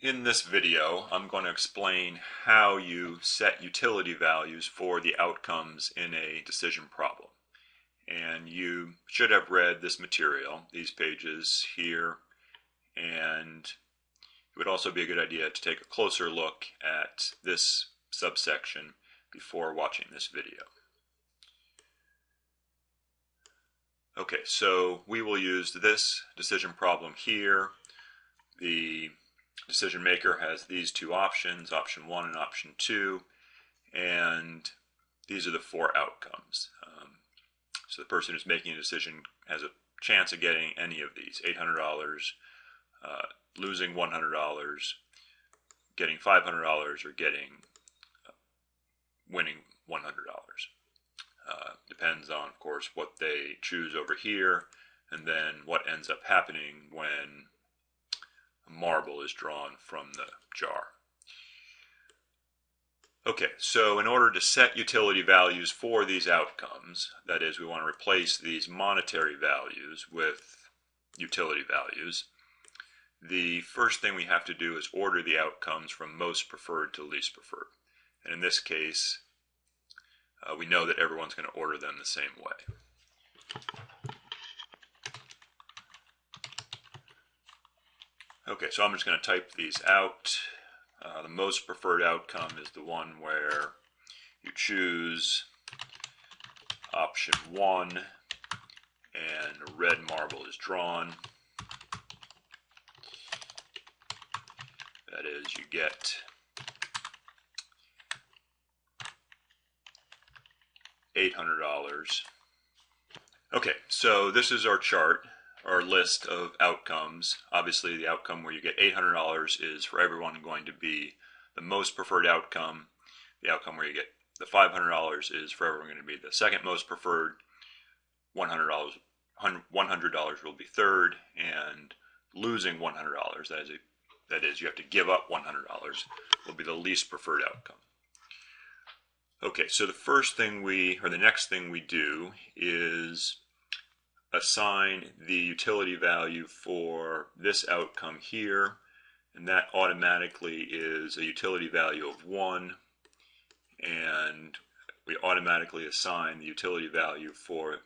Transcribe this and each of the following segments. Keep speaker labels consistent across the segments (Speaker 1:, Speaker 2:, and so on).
Speaker 1: In this video, I'm going to explain how you set utility values for the outcomes in a decision problem. And you should have read this material, these pages here, and it would also be a good idea to take a closer look at this subsection before watching this video. Okay, so we will use this decision problem here. The decision maker has these two options, option 1 and option 2, and these are the four outcomes. So the person who's making a decision has a chance of getting any of these: $800, losing $100, getting $500, or winning $100. Depends on, of course, what they choose over here, and then what ends up happening when a marble is drawn from the jar. Okay, so in order to set utility values for these outcomes, that is, we want to replace these monetary values with utility values, the first thing we have to do is order the outcomes from most preferred to least preferred. And in this case, we know that everyone's going to order them the same way. Okay, so I'm just going to type these out. The most preferred outcome is the one where you choose option 1 and a red marble is drawn. That is, you get $800. Okay, so this is our chart, our list of outcomes. Obviously, the outcome where you get $800 is for everyone going to be the most preferred outcome. The outcome where you get the $500 is for everyone going to be the second most preferred. $100 will be third, and losing $100, that is, you have to give up $100, will be the least preferred outcome. Okay, so the next thing we do is assign the utility value for this outcome here, and that automatically is a utility value of 1, and we automatically assign the utility value for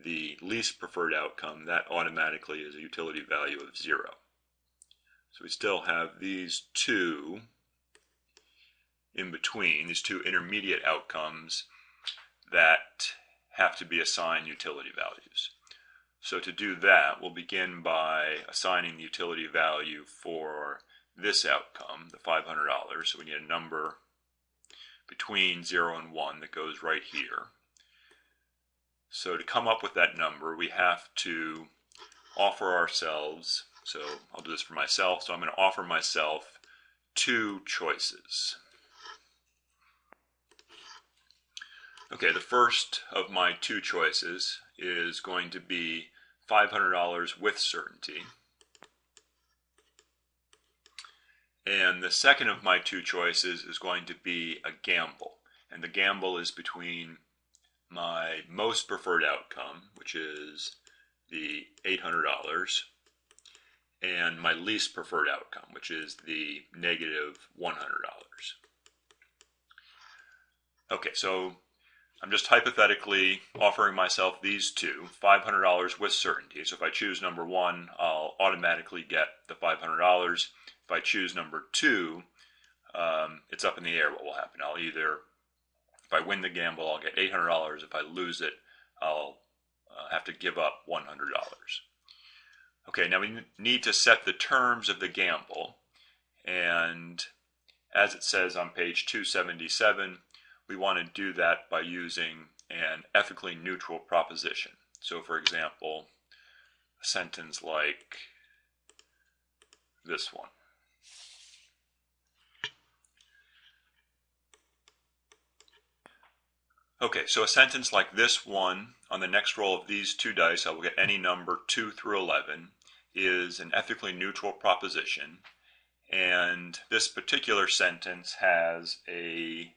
Speaker 1: the least preferred outcome. That automatically is a utility value of 0. So we still have these two in between, these two intermediate outcomes that have to be assigned utility values. So to do that, we'll begin by assigning the utility value for this outcome, the $500. So we need a number between 0 and 1 that goes right here. So to come up with that number, we have to offer ourselves, so I'll do this for myself, so I'm going to offer myself two choices. Okay, the first of my two choices is going to be $500 with certainty. And the second of my two choices is going to be a gamble. And the gamble is between my most preferred outcome, which is the $800, and my least preferred outcome, which is the negative $100. Okay, so I'm just hypothetically offering myself these two, $500 with certainty. So if I choose number 1, I'll automatically get the $500. If I choose number 2, it's up in the air what will happen. If I win the gamble, I'll get $800. If I lose it, I'll have to give up $100. Okay, now we need to set the terms of the gamble. And as it says on page 277, we want to do that by using an ethically neutral proposition. So for example, a sentence like this one. Okay, so a sentence like this one, on the next roll of these two dice, I will get any number 2 through 11, is an ethically neutral proposition. And this particular sentence has a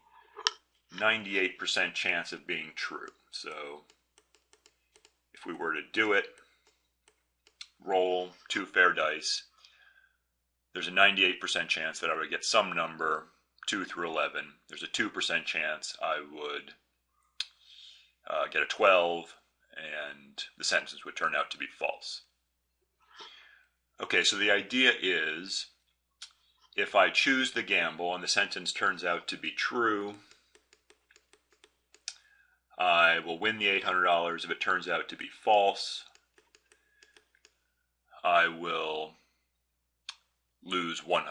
Speaker 1: 98% chance of being true. So if we were to do it, roll 2 fair dice, there's a 98% chance that I would get some number 2 through 11. There's a 2% chance I would get a 12, and the sentence would turn out to be false. Okay, so the idea is, if I choose the gamble and the sentence turns out to be true, I will win the $800. If it turns out to be false, I will lose $100.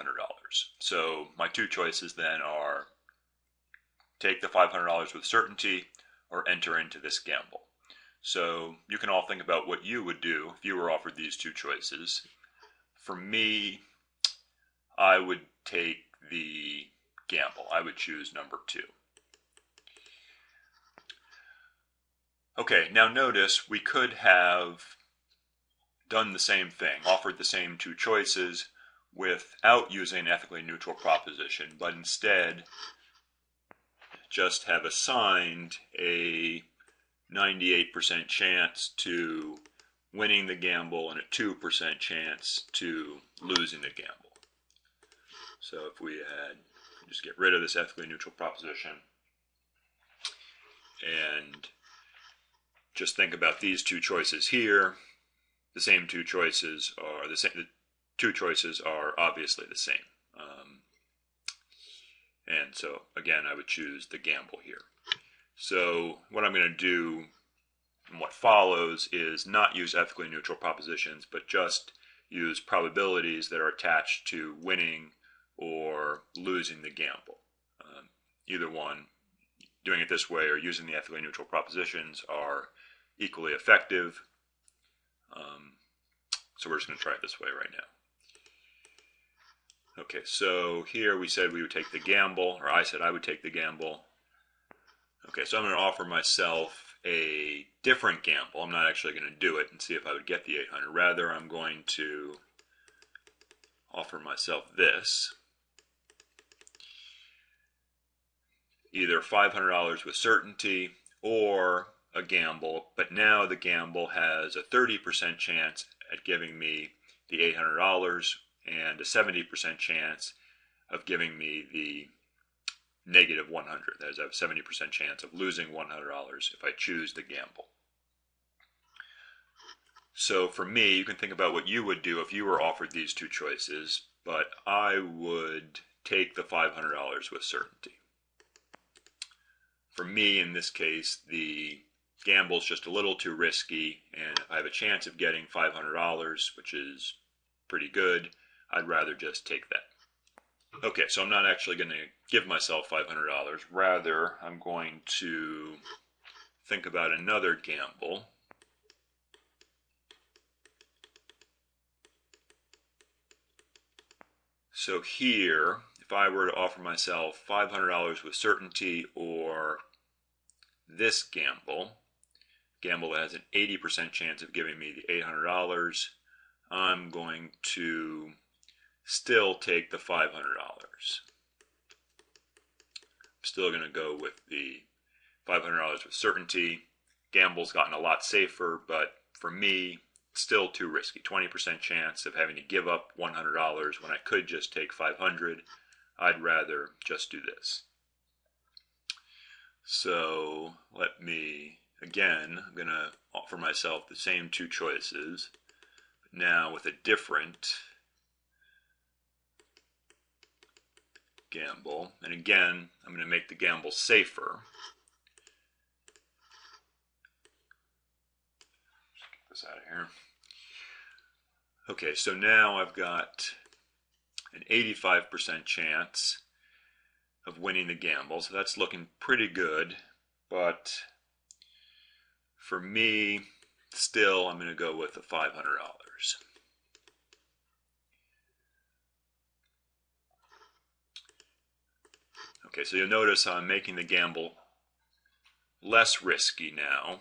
Speaker 1: So my two choices then are take the $500 with certainty or enter into this gamble. So you can all think about what you would do if you were offered these two choices. For me, I would take the gamble. I would choose number 2. Okay, now notice we could have done the same thing, offered the same two choices without using an ethically neutral proposition, but instead just have assigned a 98% chance to winning the gamble and a 2% chance to losing the gamble. So if we had, just get rid of this ethically neutral proposition and just think about these two choices here. The same two choices are the same. The two choices are obviously the same. And so again, I would choose the gamble here. So what I'm going to do and what follows is not use ethically neutral propositions, but just use probabilities that are attached to winning or losing the gamble. Either one, doing it this way or using the ethically neutral propositions, are equally effective. So we're just going to try it this way right now. Okay, so here we said we would take the gamble, or I said I would take the gamble. Okay, so I'm going to offer myself a different gamble. I'm not actually going to do it and see if I would get the 800. Rather, I'm going to offer myself this. Either $500 with certainty or a gamble, but now the gamble has a 30% chance at giving me the $800 and a 70% chance of giving me the negative 100. That is, I have a 70% chance of losing $100 if I choose the gamble. So for me, you can think about what you would do if you were offered these two choices, but I would take the $500 with certainty. For me, in this case, the gamble is just a little too risky, and if I have a chance of getting $500, which is pretty good, I'd rather just take that. Okay, so I'm not actually going to give myself $500. Rather, I'm going to think about another gamble. So here, if I were to offer myself $500 with certainty or this gamble that has an 80% chance of giving me the $800, I'm going to still take the $500. I'm still going to go with the $500 with certainty. Gamble's gotten a lot safer, but for me, still too risky. 20% chance of having to give up $100 when I could just take $500. I'd rather just do this. So let me, again, I'm going to offer myself the same two choices, but now with a different gamble. And again, I'm going to make the gamble safer. Just get this out of here. Okay, so now I've got an 85% chance of winning the gamble, so that's looking pretty good, but for me, still, I'm going to go with the $500. Okay, so you'll notice I'm making the gamble less risky now.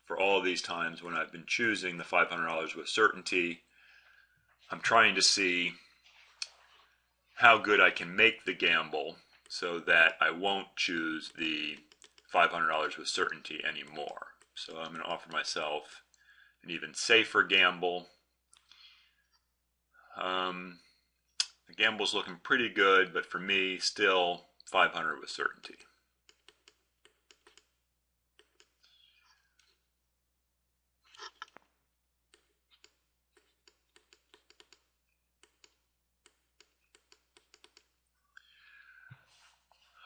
Speaker 1: For all these times when I've been choosing the $500 with certainty, I'm trying to see how good I can make the gamble so that I won't choose the $500 with certainty anymore. So I'm going to offer myself an even safer gamble. The gamble's looking pretty good, but for me, still 500 with certainty.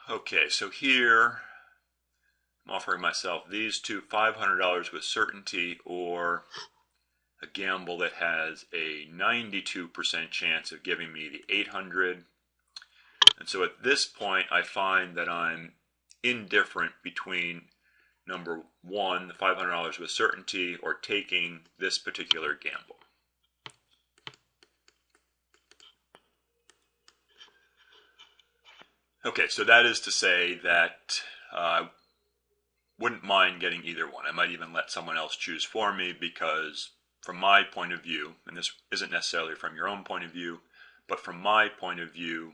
Speaker 1: Okay, so here I'm offering myself these two, $500 with certainty, or a gamble that has a 92% chance of giving me the 800. And so at this point, I find that I'm indifferent between number one, the $500 with certainty, or taking this particular gamble. Okay, so that is to say that I wouldn't mind getting either one. I might even let someone else choose for me, because from my point of view, and this isn't necessarily from your own point of view, but from my point of view,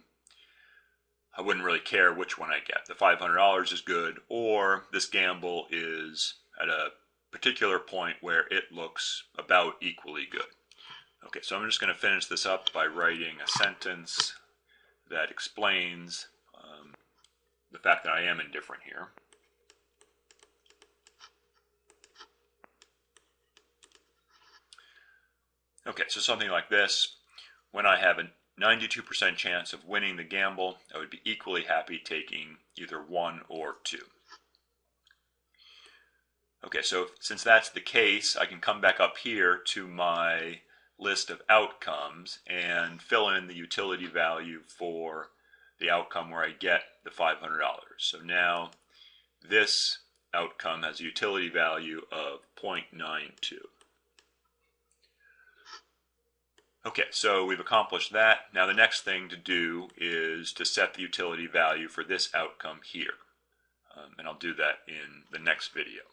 Speaker 1: I wouldn't really care which one I get. The $500 is good, or this gamble is at a particular point where it looks about equally good. Okay, so I'm just going to finish this up by writing a sentence that explains the fact that I am indifferent here. Okay, so something like this: when I have a 92% chance of winning the gamble, I would be equally happy taking either 1 or 2. Okay, so since that's the case, I can come back up here to my list of outcomes and fill in the utility value for the outcome where I get the $500. So now this outcome has a utility value of 0.92. Okay, so we've accomplished that. Now the next thing to do is to set the utility value for this outcome here. And I'll do that in the next video.